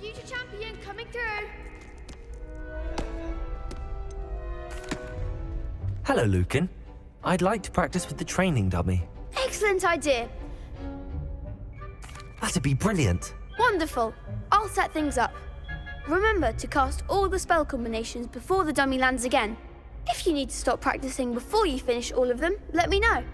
Future champion coming through. Hello, Lucan. I'd like to practice with the training dummy. Excellent idea. That'd be brilliant. Wonderful. I'll set things up. Remember to cast all the spell combinations before the dummy lands again. If you need to stop practicing before you finish all of them, let me know.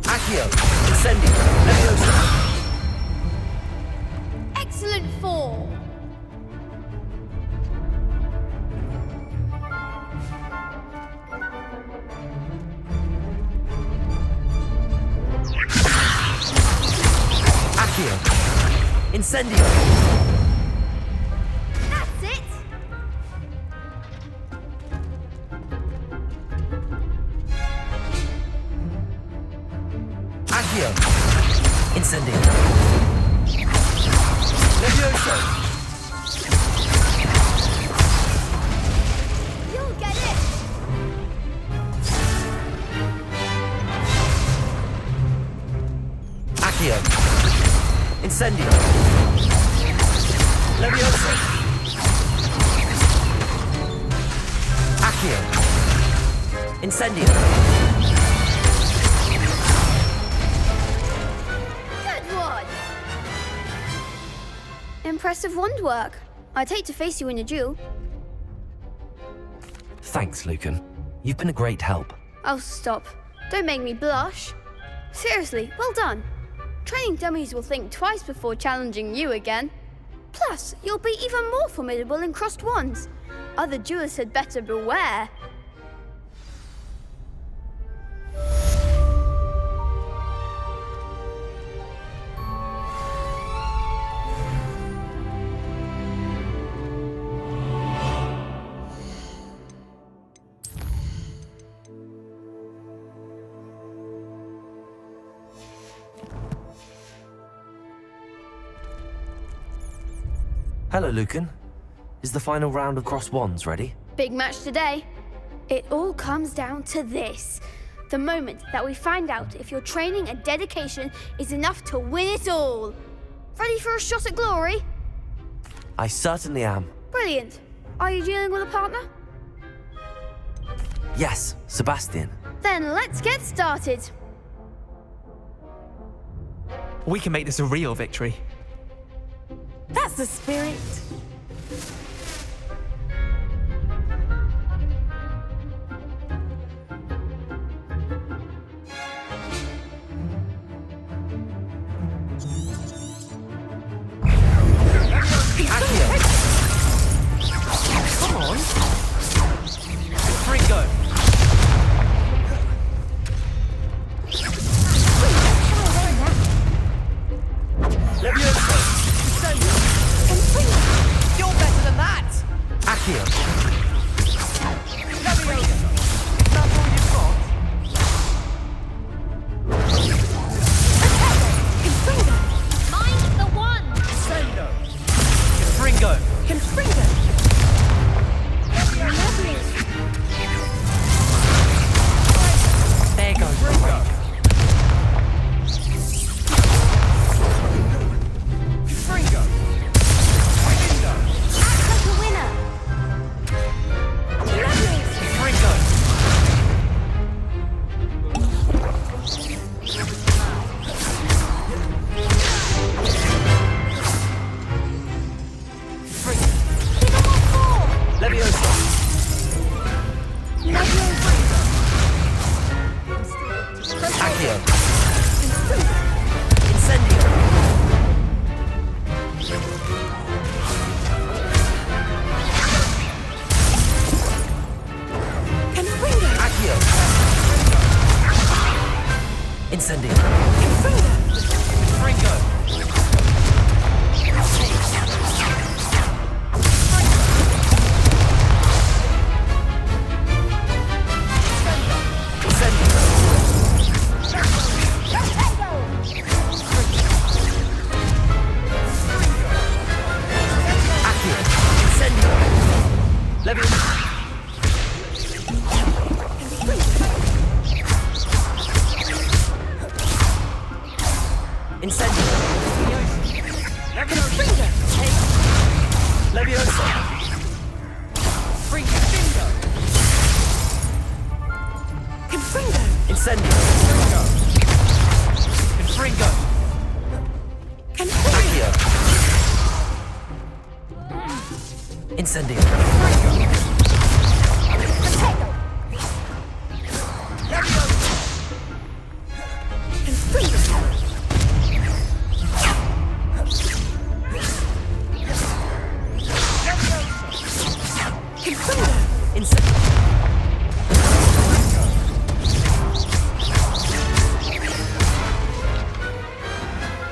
Accio, Incendio, Leviosa. Excellent form. Accio, Incendio. That's it. Accio, Incendio. Leviosa. You'll get it. Accio, Incendio. Leviosa. Accio, Incendio. Good one. Impressive wand work. I'd hate to face you in a duel. Thanks, Lucan. You've been a great help. Oh, stop. Don't make me blush. Seriously, well done. Training dummies will think twice before challenging you again. Plus, you'll be even more formidable in crossed wands. Other duelists had better beware. Hello, Lucan. Is the final round of crossed wands ready? Big match today. It all comes down to this. The moment that we find out if your training and dedication is enough to win it all. Ready for a shot at glory? I certainly am. Brilliant. Are you dealing with a partner? Yes, Sebastian. Then let's get started. We can make this a real victory. That's the spirit. Come on. Ringo. Leviosa. You're better than that. Accio. Leviosa. Is that all you've got? Mind the one. Sendo. Ringo. Confringo. There goes Ringo. Ringo. Ringo. Act like a winner. Ringo. Leviosa. Accio. Incendio. Incendio. Fringo. Incendio.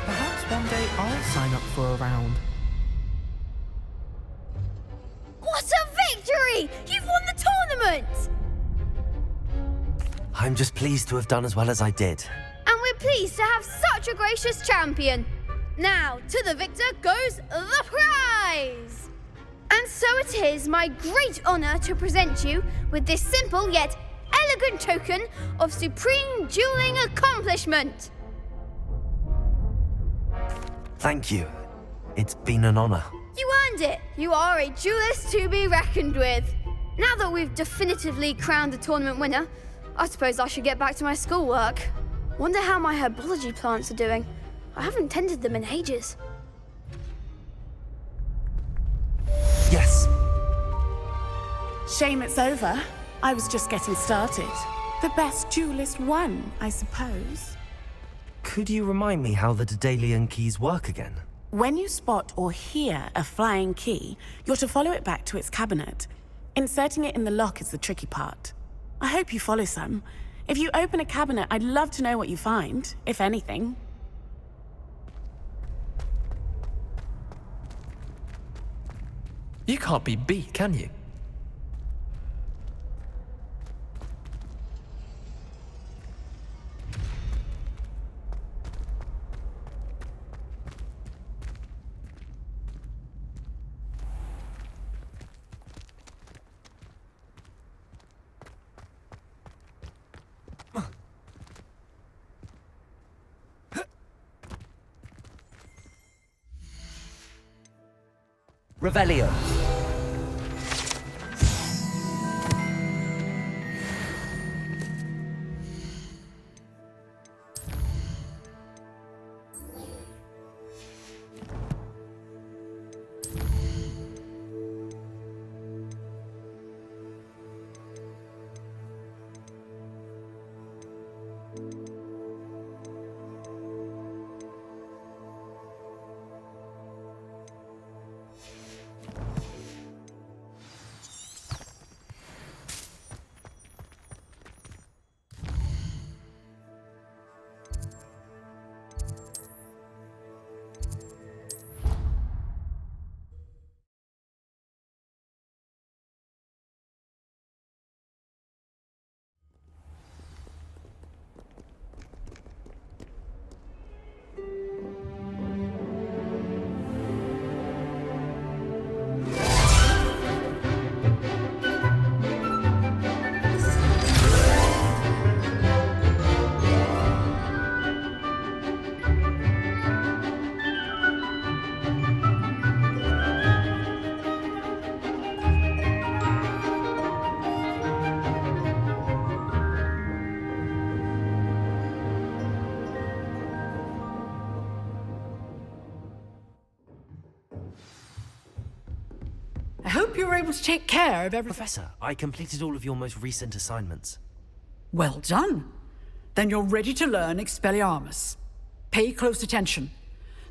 Perhaps one day I'll sign up for a round. What a victory! You've won the tournament! I'm just pleased to have done as well as I did. And we're pleased to have such a gracious champion. Now, to the victor goes the prize! And so it is my great honour to present you with this simple yet elegant token of supreme dueling accomplishment. Thank you. It's been an honor. You earned it. You are a duelist to be reckoned with. Now that we've definitively crowned the tournament winner, I suppose I should get back to my schoolwork. Wonder how my herbology plants are doing. I haven't tended them in ages. Yes. Shame it's over. I was just getting started. The best duelist won, I suppose. Could you remind me how the Daedalian keys work again? When you spot or hear a flying key, you're to follow it back to its cabinet. Inserting it in the lock is the tricky part. I hope you follow some. If you open a cabinet, I'd love to know what you find, if anything. You can't be beat, can you? Revelio. I hope you were able to take care of everything. Professor, I completed all of your most recent assignments. Well done. Then you're ready to learn Expelliarmus. Pay close attention.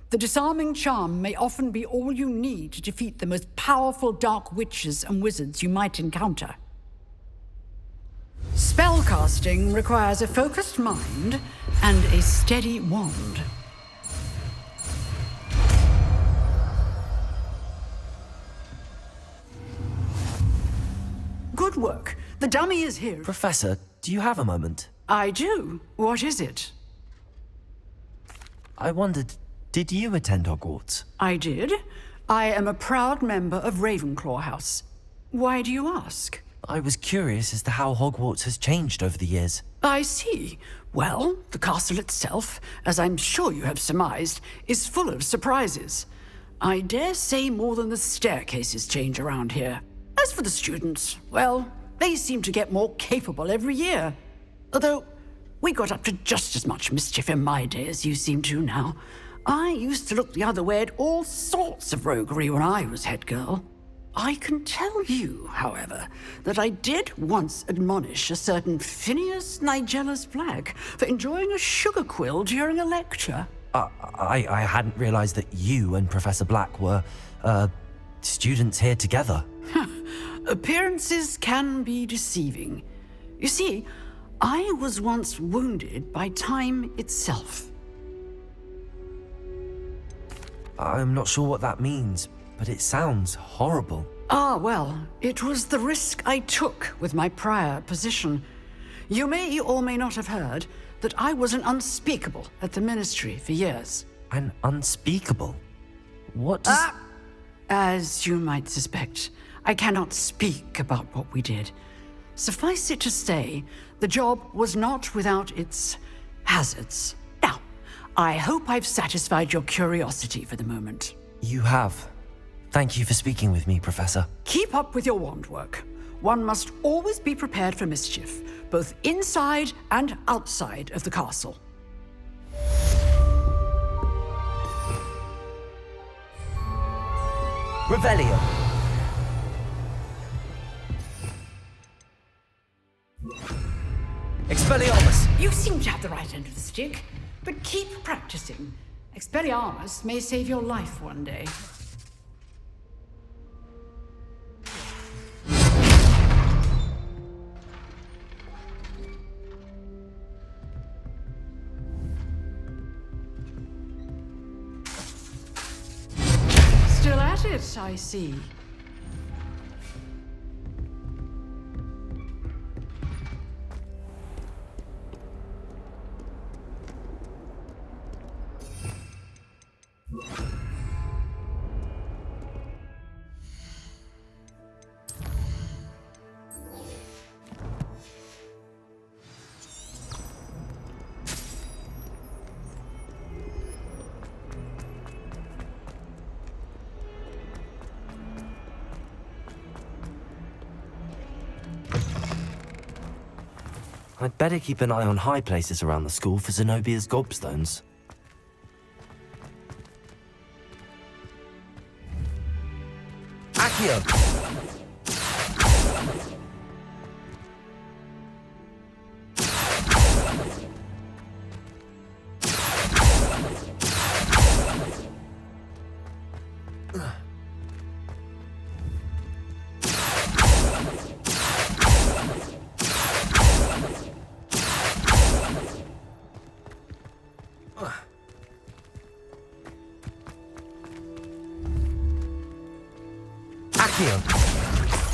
The disarming charm may often be all you need to defeat the most powerful dark witches and wizards you might encounter. Spellcasting requires a focused mind and a steady wand. Good work. The dummy is here. Professor, do you have a moment? I do. What is it? I wondered, did you attend Hogwarts? I did. I am a proud member of Ravenclaw House. Why do you ask? I was curious as to how Hogwarts has changed over the years. I see. Well, the castle itself, as I'm sure you have surmised, is full of surprises. I dare say more than the staircases change around here. As for the students, well, they seem to get more capable every year. Although, we got up to just as much mischief in my day as you seem to now. I used to look the other way at all sorts of roguery when I was head girl. I can tell you, however, that I did once admonish a certain Phineas Nigellus Black for enjoying a sugar quill during a lecture. I hadn't realized that you and Professor Black were, students here together. Appearances can be deceiving. You see, I was once wounded by time itself. I'm not sure what that means, but it sounds horrible. Ah, well, it was the risk I took with my prior position. You may or may not have heard that I was an unspeakable at the Ministry for years. An unspeakable? What does... As you might suspect, I cannot speak about what we did. Suffice it to say, the job was not without its hazards. Now, I hope I've satisfied your curiosity for the moment. You have. Thank you for speaking with me, Professor. Keep up with your wand work. One must always be prepared for mischief, both inside and outside of the castle. Revelio. Expelliarmus! You seem to have the right end of the stick, but keep practicing. Expelliarmus may save your life one day. Still at it, I see. I'd better keep an eye on high places around the school for Zenobia's gobstones. Accio!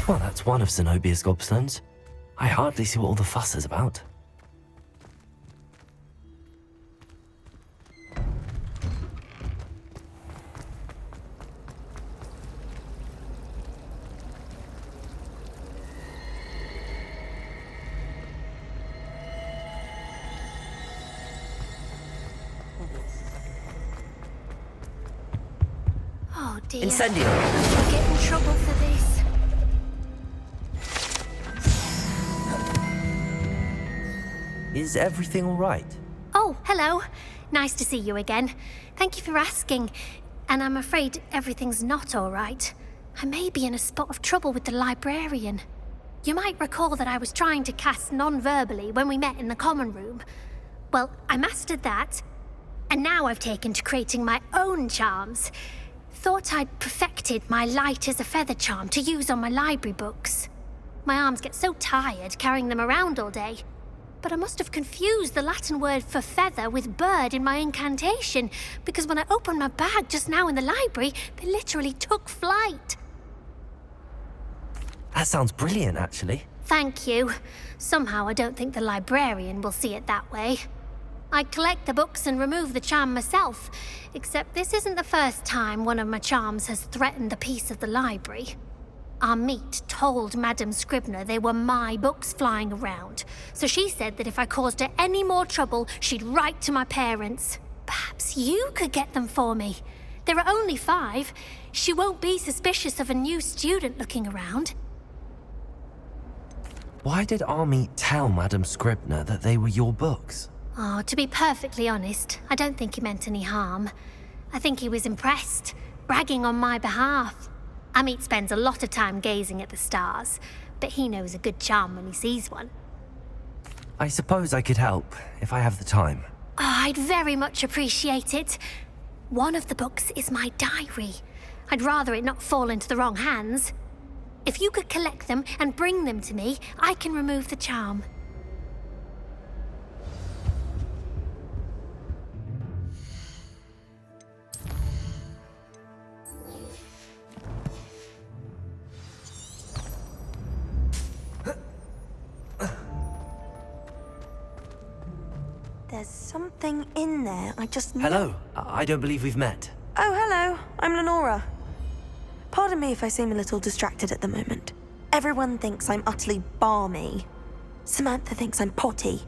Well, that's one of Zenobia's gobstones. I hardly see what all the fuss is about. Oh dear. Incendio! I'll get in trouble for this. Is everything all right? Oh, hello. Nice to see you again. Thank you for asking. And I'm afraid everything's not all right. I may be in a spot of trouble with the librarian. You might recall that I was trying to cast non-verbally when we met in the common room. Well, I mastered that. And now I've taken to creating my own charms. Thought I'd perfected my light as a feather charm to use on my library books. My arms get so tired carrying them around all day. But I must have confused the Latin word for feather with bird in my incantation, because when I opened my bag just now in the library, they literally took flight. That sounds brilliant, actually. Thank you. Somehow I don't think the librarian will see it that way. I collect the books and remove the charm myself, except this isn't the first time one of my charms has threatened the peace of the library. Our meet told Madame Scribner they were my books flying around, so she said that if I caused her any more trouble, she'd write to my parents. Perhaps you could get them for me. There are only 5. She won't be suspicious of a new student looking around. Why did Army tell Madame Scribner that they were your books? Oh, to be perfectly honest, I don't think he meant any harm. I think he was impressed, bragging on my behalf. Amit spends a lot of time gazing at the stars, but he knows a good charm when he sees one. I suppose I could help, if I have the time. Oh, I'd very much appreciate it. One of the books is my diary. I'd rather it not fall into the wrong hands. If you could collect them and bring them to me, I can remove the charm. There's something in there. I just... Hello, I don't believe we've met. Oh, hello. I'm Lenora. Pardon me if I seem a little distracted at the moment. Everyone thinks I'm utterly balmy. Samantha thinks I'm potty.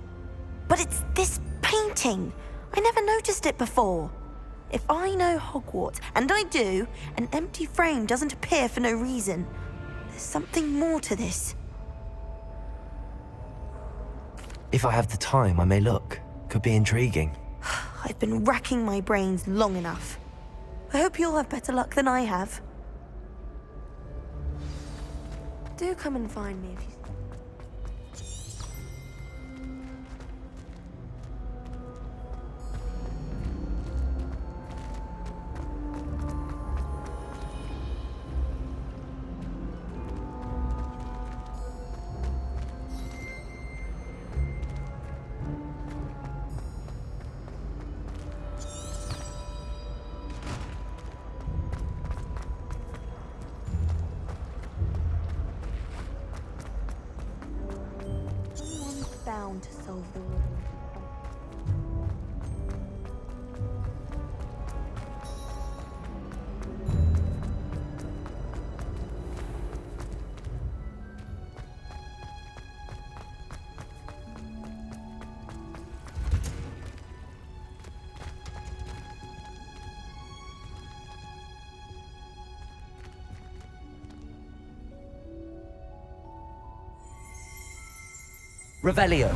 But it's this painting. I never noticed it before. If I know Hogwarts, and I do, an empty frame doesn't appear for no reason. There's something more to this. If I have the time, I may look. Could be intriguing. I've been racking my brains long enough. I hope you'll have better luck than I have. Do come and find me if you... bound to solve the riddle. Revelio.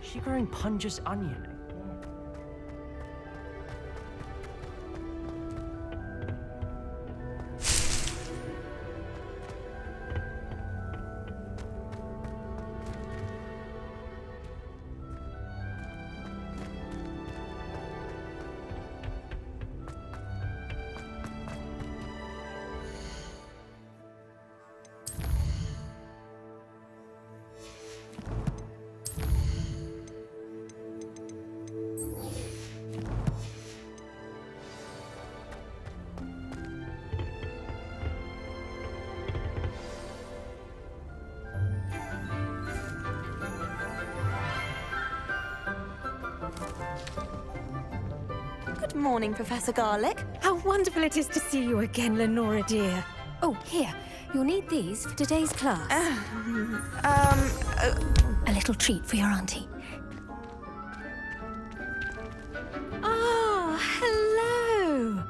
Is she growing Punja's onion? Good morning, Professor Garlic. How wonderful it is to see you again, Lenora dear. Oh, here. You'll need these for today's class. A little treat for your auntie. Ah, hello.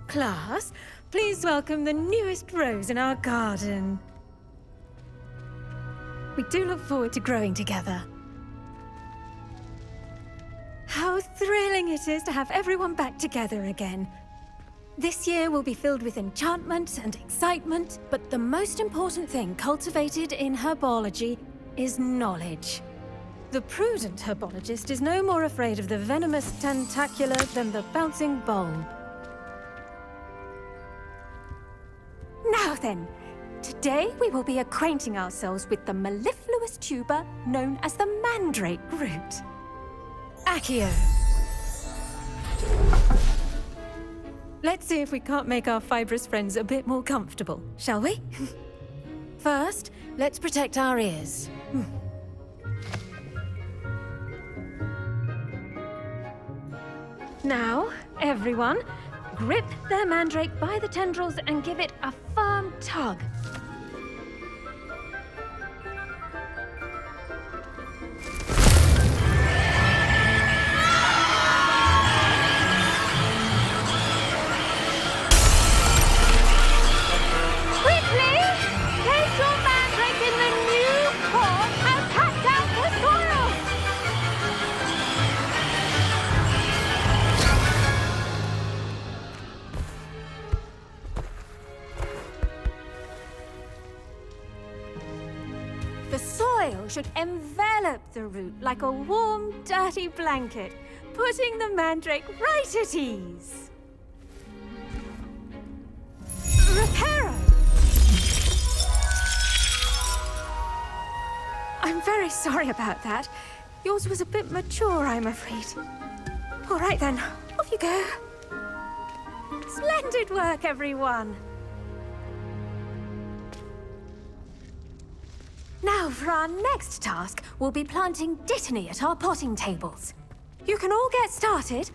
Class, please welcome the newest rose in our garden. We do look forward to growing together. How thrilling it is to have everyone back together again. This year will be filled with enchantment and excitement, but the most important thing cultivated in herbology is knowledge. The prudent herbologist is no more afraid of the venomous tentacula than the bouncing bulb. Now then, today we will be acquainting ourselves with the mellifluous tuber known as the Mandrake root. Accio. Let's see if we can't make our fibrous friends a bit more comfortable, shall we? First, let's protect our ears. Now, everyone, grip their mandrake by the tendrils and give it a firm tug. The soil should envelop the root like a warm, dirty blanket, putting the mandrake right at ease. Reparo! I'm very sorry about that. Yours was a bit mature, I'm afraid. All right then, off you go. Splendid work, everyone. Now, for our next task, we'll be planting dittany at our potting tables. You can all get started.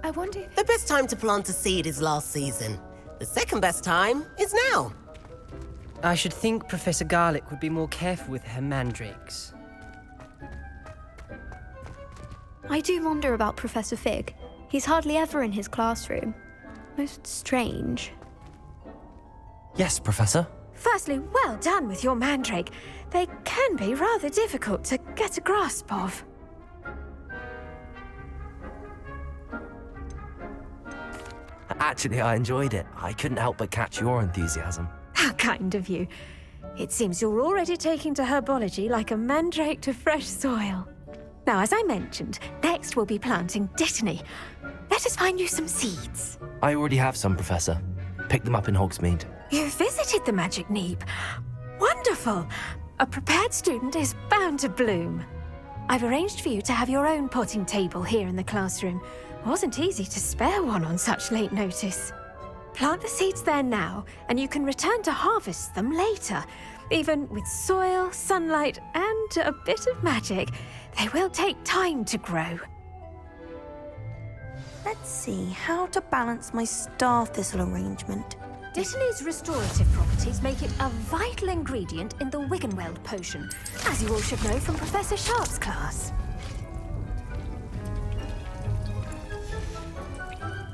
I wonder... The best time to plant a seed is last season. The second best time is now. I should think Professor Garlic would be more careful with her mandrakes. I do wonder about Professor Fig. He's hardly ever in his classroom. Most strange. Yes, Professor. Firstly, well done with your mandrake. They can be rather difficult to get a grasp of. Actually, I enjoyed it. I couldn't help but catch your enthusiasm. How kind of you. It seems you're already taking to herbology like a mandrake to fresh soil. Now, as I mentioned, next we'll be planting dittany. Let us find you some seeds. I already have some, Professor. Picked them up in Hogsmeade. You visited the Magic Neep. Wonderful. A prepared student is bound to bloom. I've arranged for you to have your own potting table here in the classroom. Wasn't easy to spare one on such late notice. Plant the seeds there now, and you can return to harvest them later. Even with soil, sunlight, and a bit of magic, they will take time to grow. Let's see how to balance my star thistle arrangement. Dittany's restorative properties make it a vital ingredient in the Wiggenweld potion, as you all should know from Professor Sharp's class.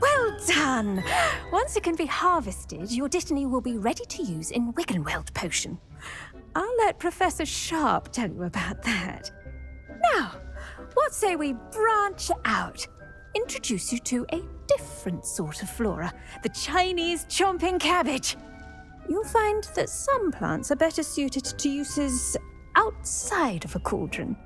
Well done! Once it can be harvested, your dittany will be ready to use in Wiggenweld potion. I'll let Professor Sharp tell you about that. Now, what say we branch out? Introduce you to a different sort of flora, the Chinese chomping cabbage. You'll find that some plants are better suited to uses outside of a cauldron.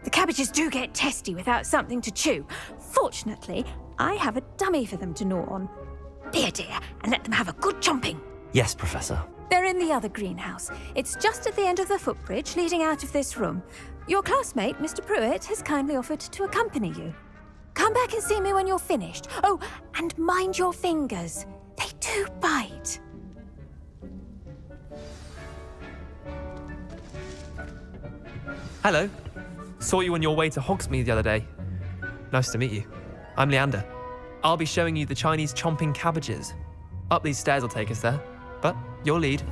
The cabbages do get testy without something to chew. Fortunately, I have a dummy for them to gnaw on. Here, dear, and let them have a good chomping. Yes, Professor. They're in the other greenhouse. It's just at the end of the footbridge leading out of this room. Your classmate, Mr. Pruitt, has kindly offered to accompany you. Come back and see me when you're finished. Oh, and mind your fingers. They do bite. Hello. Saw you on your way to Hogsmeade the other day. Nice to meet you. I'm Leander. I'll be showing you the Chinese chomping cabbages. Up these stairs will take us there, but your lead.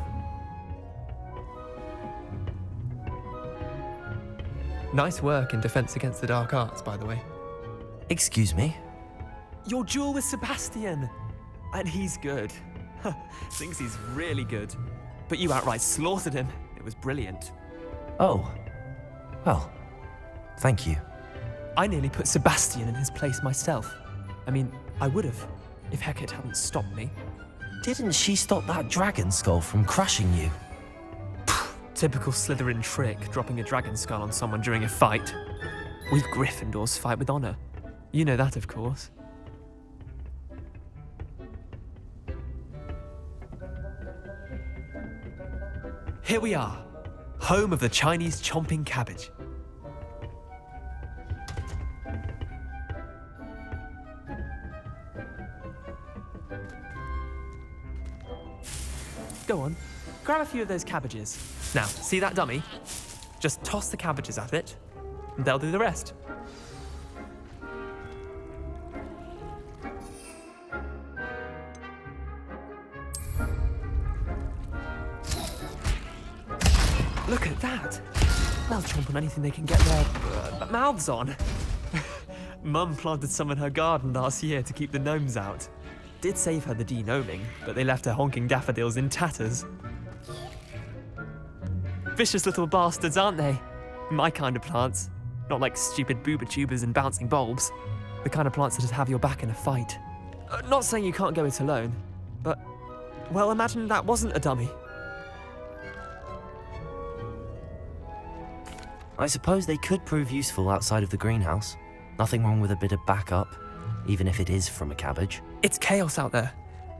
Nice work in Defense Against the Dark Arts, by the way. Excuse me? Your duel with Sebastian! And he's good. Thinks he's really good. But you outright slaughtered him. It was brilliant. Oh. Well, thank you. I nearly put Sebastian in his place myself. I mean, I would have, if Hecate hadn't stopped me. Didn't she stop that dragon skull from crushing you? Typical Slytherin trick, dropping a dragon skull on someone during a fight. We Gryffindors fight with honor. You know that, of course. Here we are, home of the Chinese chomping cabbage. Go on, grab a few of those cabbages. Now, see that dummy? Just toss the cabbages at it, and they'll do the rest. Look at that! They'll chomp on anything they can get their mouths on. Mum planted some in her garden last year to keep the gnomes out. Did save her the de-gnoming, but they left her honking daffodils in tatters. Vicious little bastards, aren't they? My kind of plants. Not like stupid booba tubers and bouncing bulbs. The kind of plants that'd have your back in a fight. Not saying you can't go it alone, but, well, imagine that wasn't a dummy. I suppose they could prove useful outside of the greenhouse. Nothing wrong with a bit of backup, even if it is from a cabbage. It's chaos out there.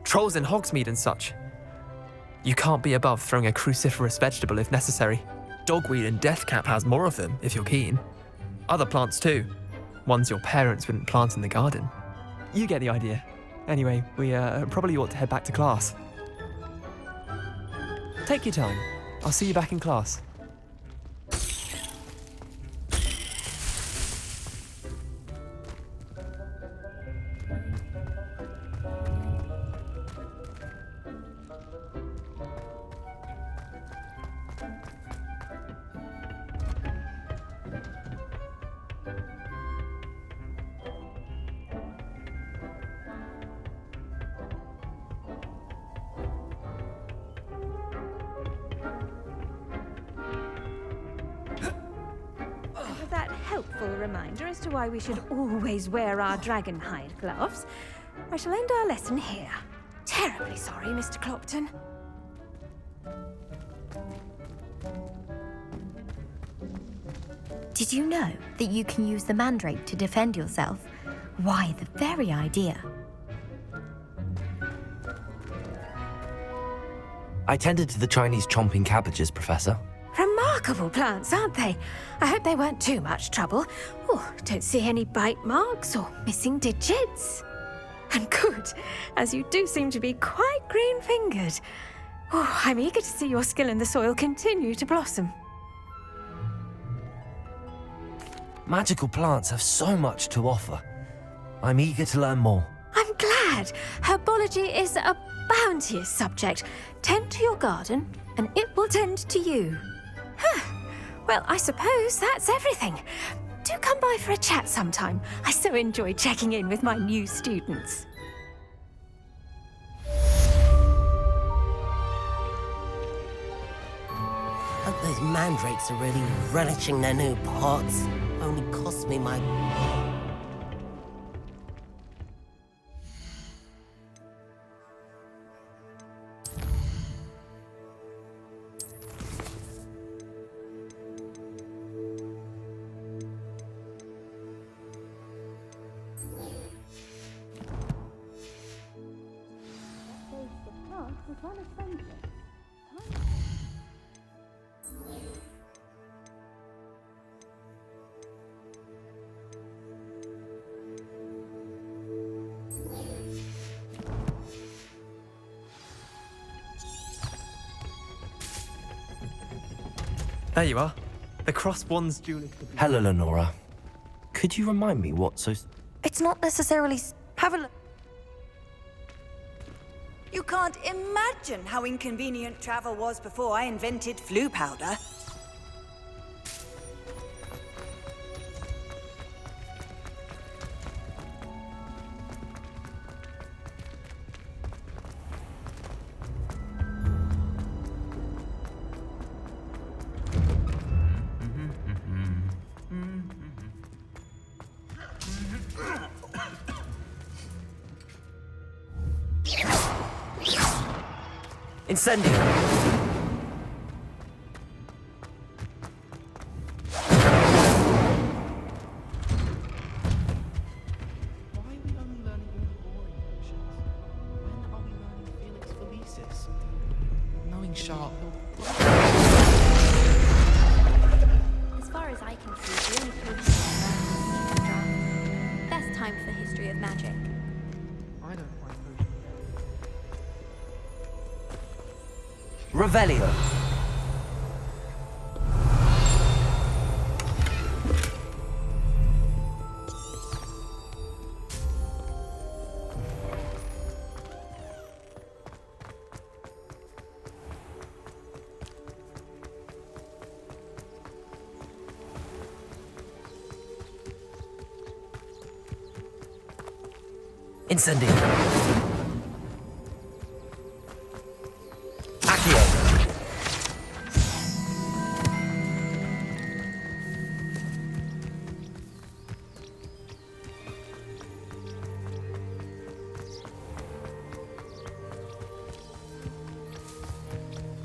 Trolls in Hogsmeade and such. You can't be above throwing a cruciferous vegetable if necessary. Dogweed and deathcap has more of them, if you're keen. Other plants too. Ones your parents wouldn't plant in the garden. You get the idea. Anyway, we probably ought to head back to class. Take your time. I'll see you back in class. That helpful reminder as to why we should always wear our dragon hide gloves, I shall end our lesson here. Terribly sorry, Mr. Clopton. Did you know that you can use the Mandrake to defend yourself? Why, the very idea. I tended to the Chinese chomping cabbages, Professor. Remarkable plants, aren't they? I hope they weren't too much trouble. Oh, don't see any bite marks or missing digits. And good, as you do seem to be quite green-fingered. Oh, I'm eager to see your skill in the soil continue to blossom. Magical plants have so much to offer. I'm eager to learn more. I'm glad. Herbology is a bounteous subject. Tend to your garden, and it will tend to you. Well, I suppose that's everything. Do come by for a chat sometime. I so enjoy checking in with my new students. Hope those mandrakes are really relishing their new pots. Only cost me my... There you are. The cross wands duel exhibition. Hello, Lenora. Could you remind me what so... It's not necessarily... Have a look. You can't imagine how inconvenient travel was before I invented flu powder. Incendio! Sharp. As far as I can see, the only potion draft. Best time for history of magic. I don't like potions. Revelio! Incendio! Accio!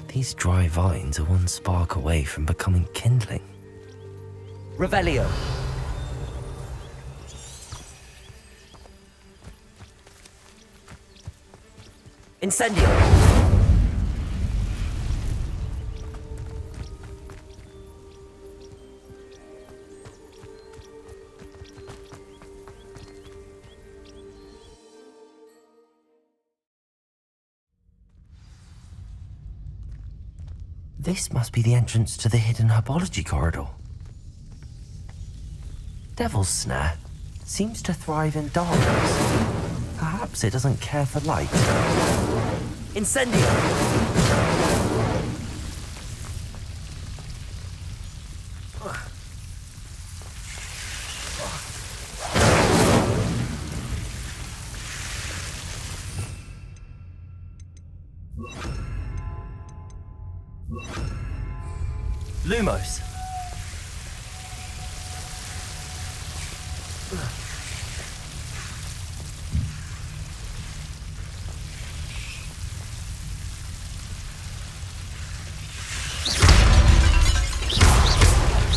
These dry vines are one spark away from becoming kindling. Revelio! Incendio! This must be the entrance to the hidden Herbology corridor. Devil's Snare seems to thrive in darkness. Perhaps it doesn't care for light. Incendio! Lumos!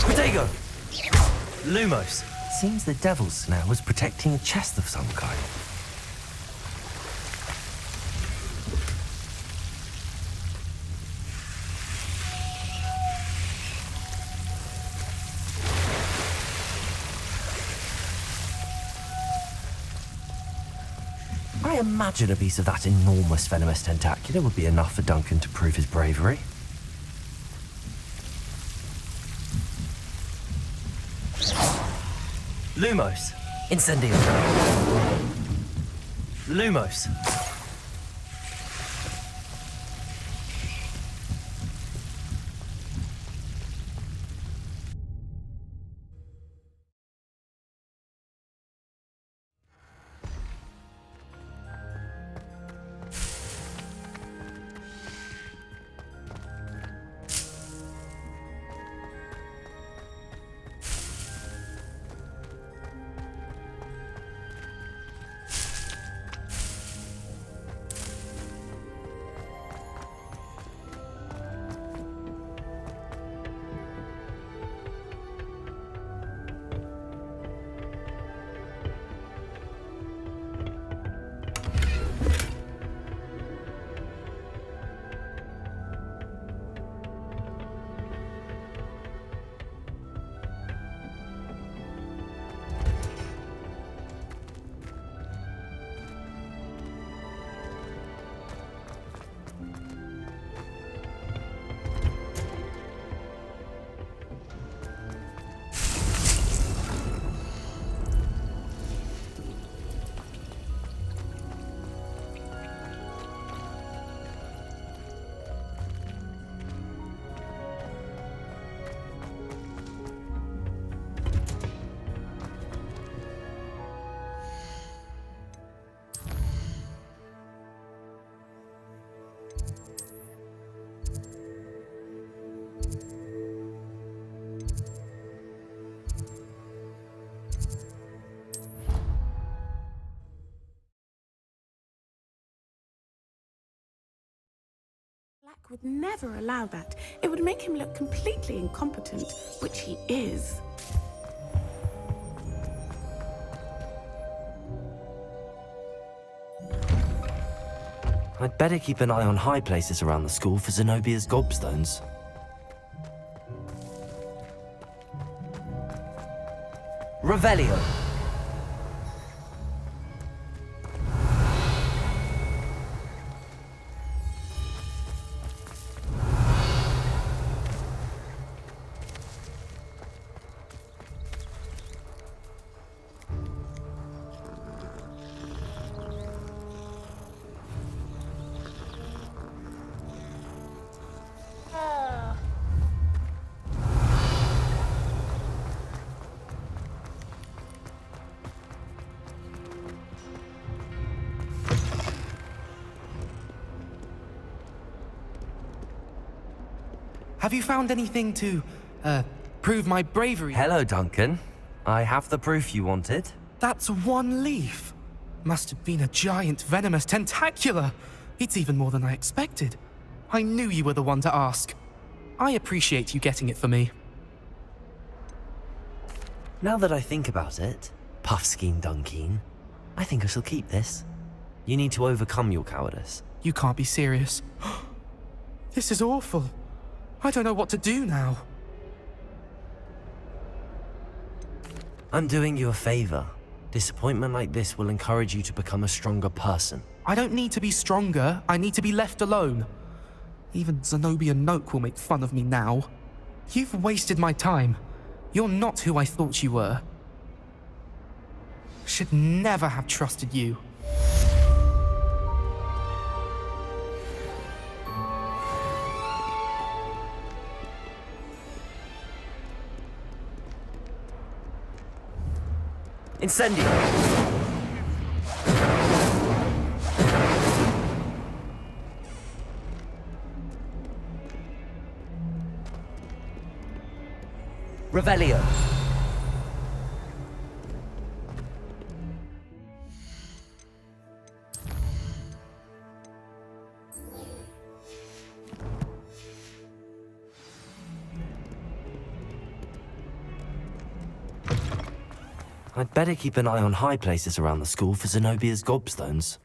Protego! Lumos! Seems the Devil's Snare was protecting a chest of some kind. I imagine a piece of that enormous venomous tentacular would be enough for Duncan to prove his bravery. Lumos. Incendio. Lumos. would never allow that. It would make him look completely incompetent, which he is. I'd better keep an eye on high places around the school for Zenobia's gobstones. Revelio. Have you found anything to, prove my bravery? Hello, Duncan. I have the proof you wanted. That's one leaf. Must have been a giant venomous tentacula. It's even more than I expected. I knew you were the one to ask. I appreciate you getting it for me. Now that I think about it, Puffskein Dunkeen, I think I shall keep this. You need to overcome your cowardice. You can't be serious. This is awful. I don't know what to do now. I'm doing you a favor. Disappointment like this will encourage you to become a stronger person. I don't need to be stronger, I need to be left alone. Even Zenobia Noak will make fun of me now. You've wasted my time. You're not who I thought you were. Should never have trusted you. Incendio! Revelio! I'd better keep an eye on high places around the school for Zenobia's gobstones.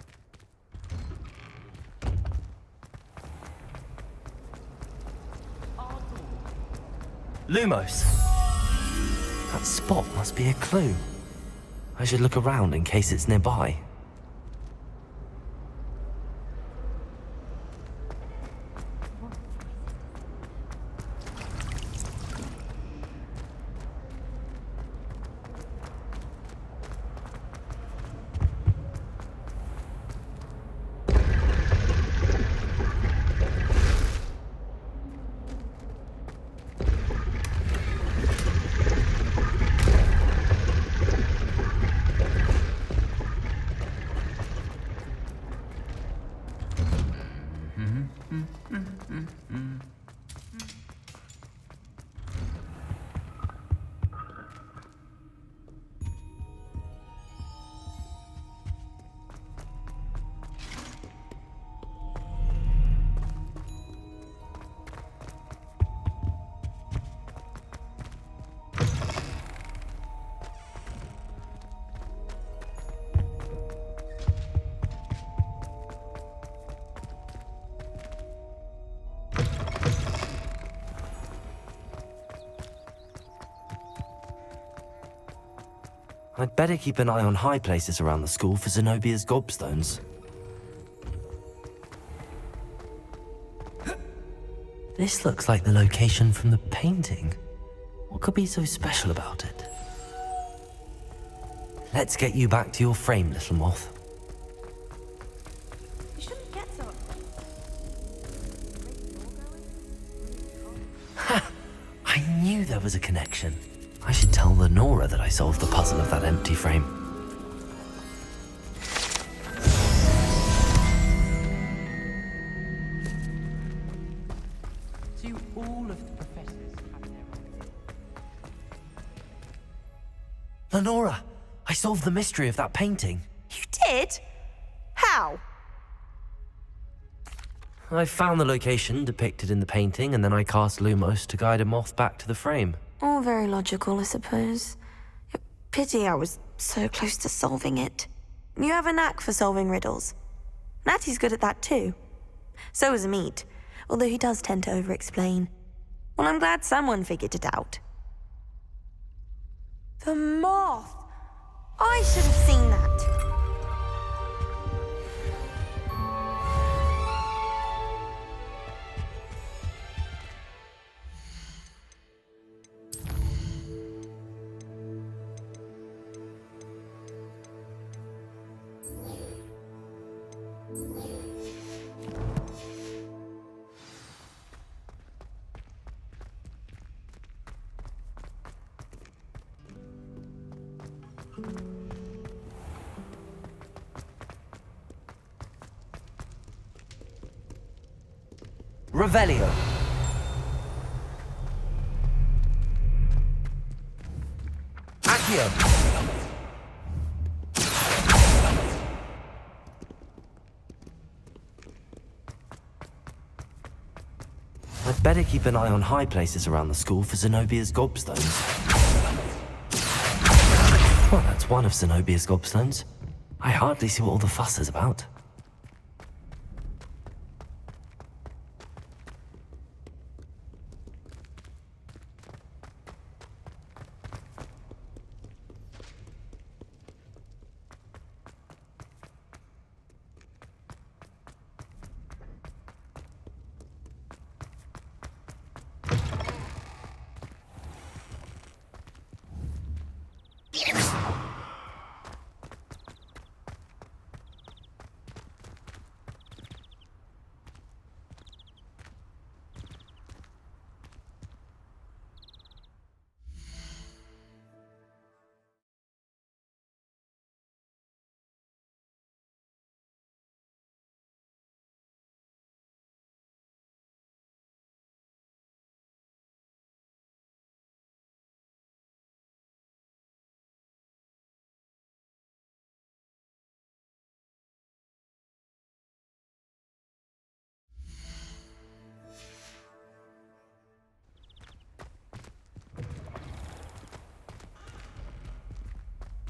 Lumos! That spot must be a clue. I should look around in case it's nearby. I'd better keep an eye on high places around the school for Zenobia's gobstones. This looks like the location from the painting. What could be so special about it? Let's get you back to your frame, little moth. You shouldn't get so... Ha! I knew there was a connection. I should tell Lenora that I solved the puzzle of that empty frame. Do all of the professors have their ideas? Lenora, I solved the mystery of that painting. You did? How? I found the location depicted in the painting, and then I cast Lumos to guide a moth back to the frame. All very logical, I suppose. Pity I was so close to solving it. You have a knack for solving riddles. Natty's good at that too. So is Meat, although he does tend to over-explain. Well, I'm glad someone figured it out. The moth! I should have seen that. Revelio. Accio. I'd better keep an eye on high places around the school for Zenobia's gobstones. Well, that's one of Zenobia's gobstones. I hardly see what all the fuss is about.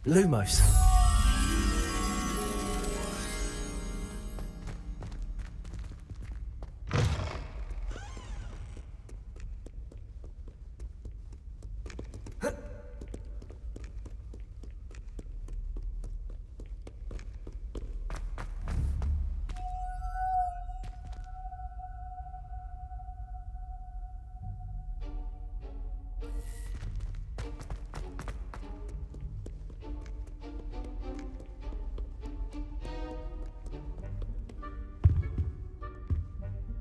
Lumos.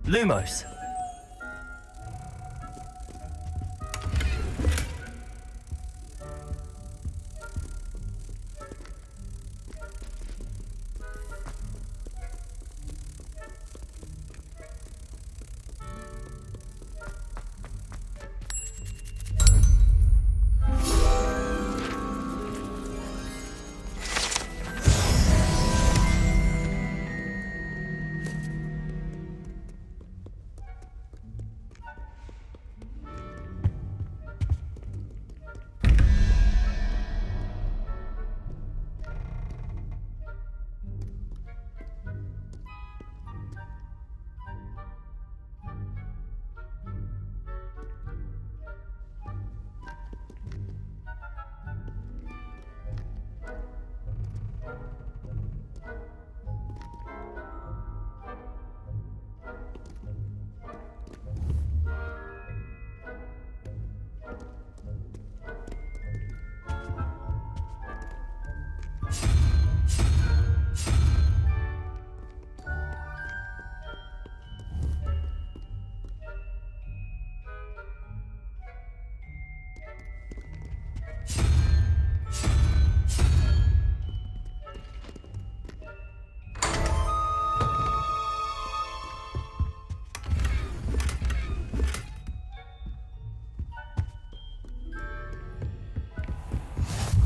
Lumos.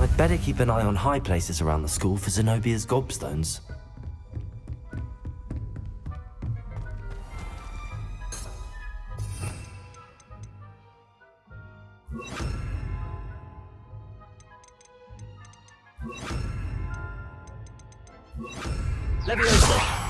I'd better keep an eye on high places around the school for Zenobia's gobstones. Leviosa!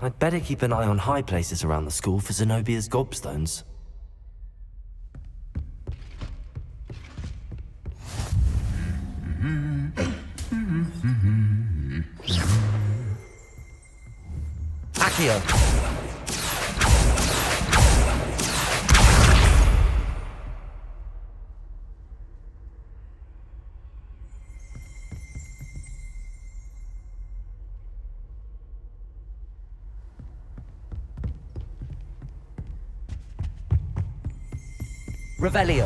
I'd better keep an eye on high places around the school for Zenobia's gobstones. Accio! Revelio.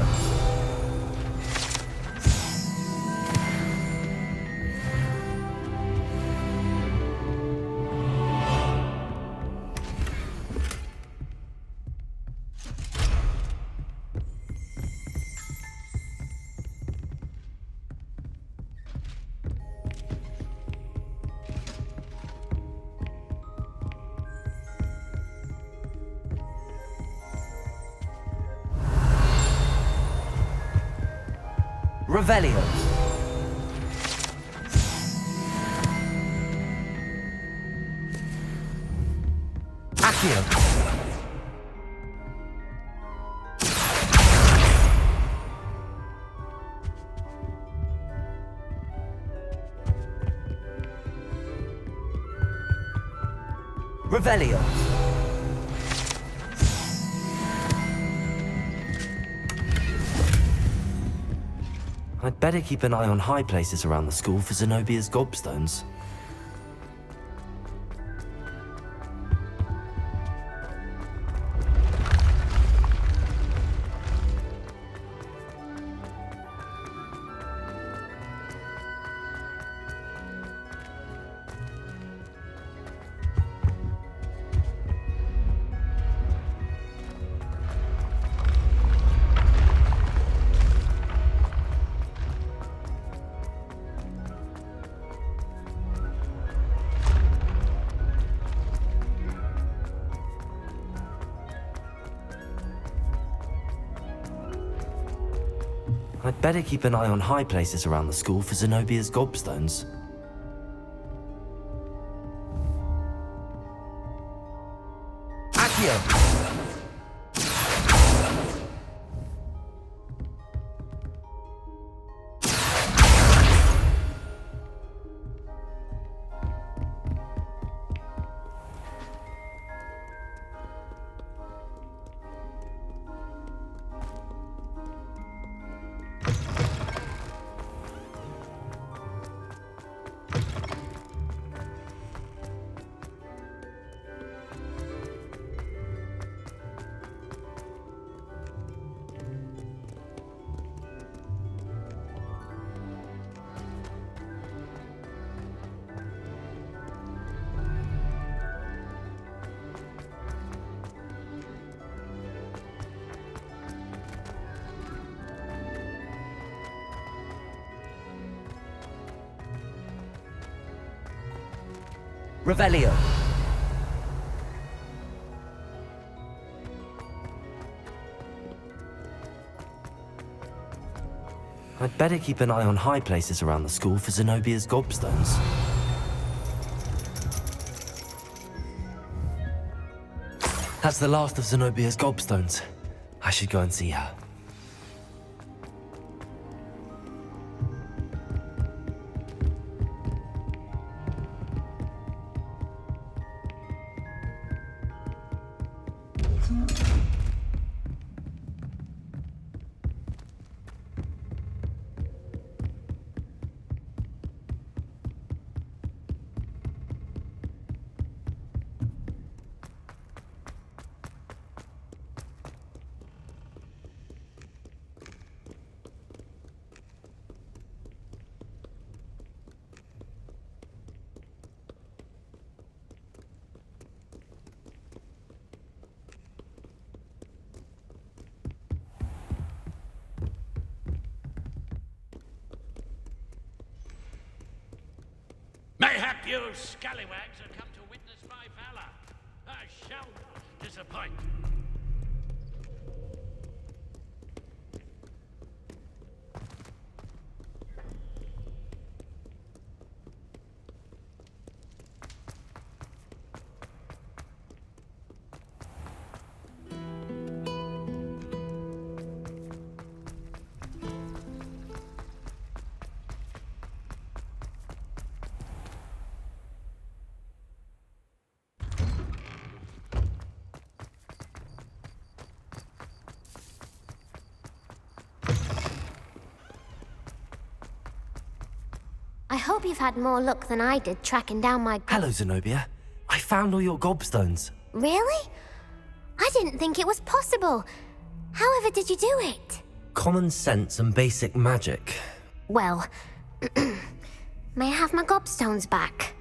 Revelio. Accio. Revelio. I'd better keep an eye on high places around the school for Zenobia's gobstones. I'd better keep an eye on high places around the school for Zenobia's gobstones. Accio! Revelio. I'd better keep an eye on high places around the school for Zenobia's gobstones. That's the last of Zenobia's gobstones. I should go and see her. Mayhap you scallywags have come to witness my valor. I shall not disappoint. I hope you've had more luck than I did tracking down my... Hello, Zenobia. I found all your gobstones. Really? I didn't think it was possible. However did you do it? Common sense and basic magic. Well, may I have my gobstones back?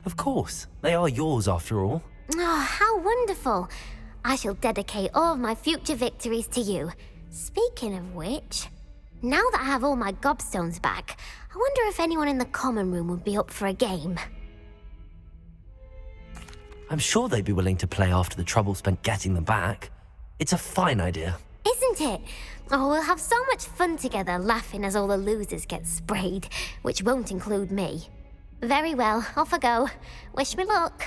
Of course. They are yours after all. Oh, how wonderful. I shall dedicate all of my future victories to you. Speaking of which, now that I have all my gobstones back, I wonder if anyone in the common room would be up for a game. I'm sure they'd be willing to play after the trouble spent getting them back. It's a fine idea. Isn't it? Oh, we'll have so much fun together laughing as all the losers get sprayed, which won't include me. Very well, off I go. Wish me luck.